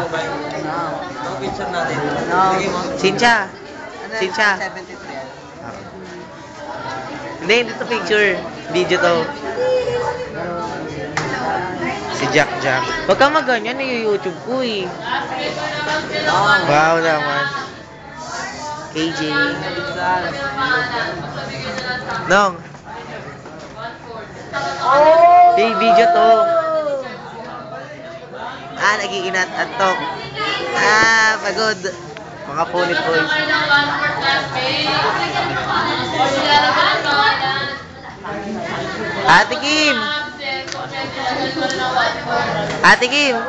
Ang picture natin. Cynthia. Cynthia. 73 yan. Hindi to picture. Video to. Si Jack Jack. Huwag kang maganyan, YouTube ko eh. Wow naman. KJ. Nong. Hey, video to. Nag-iinat-antok. Pagod. Mga punit boys. Ate Kim! Ate Kim!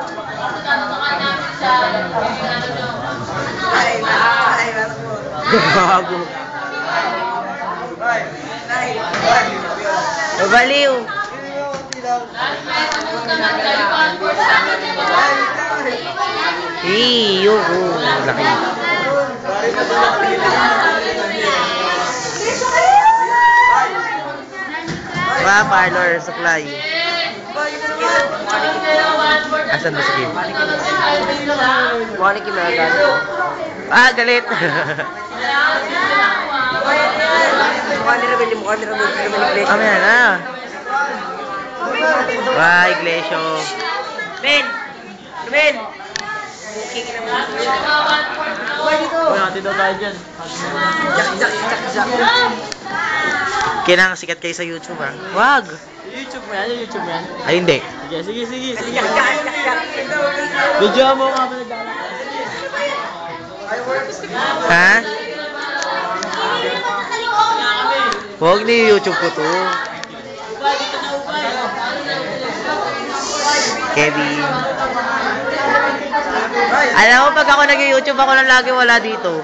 Gago. Baliw. Yuhu. Laki. Parlor supply. Asan ba si Kim? Mukha Kim na agad. Galit. Mukha ni Ramil. Mamaya na. Iglesia. Ben! Ben! Natin daw tayo dyan. Jack. Kailangan sikat kayo sa YouTube ha. Wag! YouTube mo yan, YouTube mo yan. Ay hindi. Sige. Jack. Video mo nga ba naglalak? Ha? Huwag ni YouTube ko to. Kevin. Alam mo, pag ako nag-YouTube, ako lang lagi wala dito.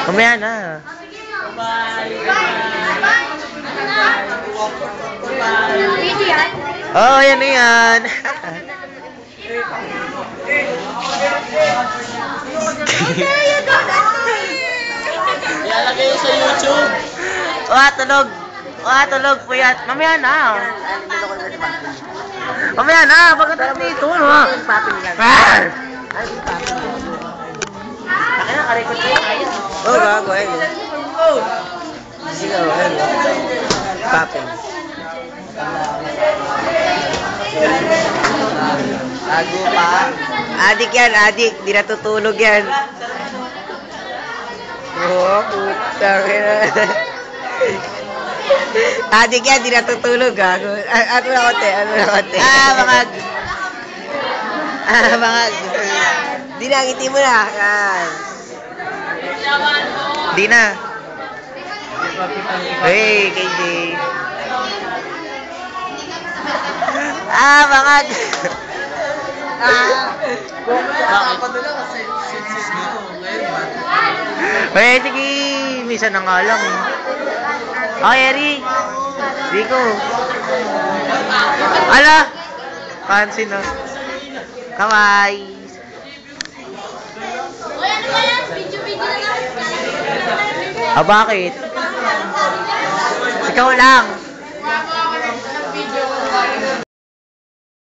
Mamaya na. Oh, yan na yan. Ilalagay yun sa YouTube. Tulog po yan. Mamaya na. Mamaya na, pagkatapos dito, no? Nakarecord ko ayun. Gago ayun. Sige, ayun. Papin. Tago pa. Adik yan, adik. Di natutulog yan. Putang ina. Adik yan, di natutulog. Gago. Ano na konti? Bangag. Di na, ngiti mo na. Di na. Hey, KJ. Bangag. Nakapadala kasi sis dito. Ngayon, sige. Misa na nga lang. Eri. Rico. Ala. Pansin na. Kamay. Bakit? Ikaw lang.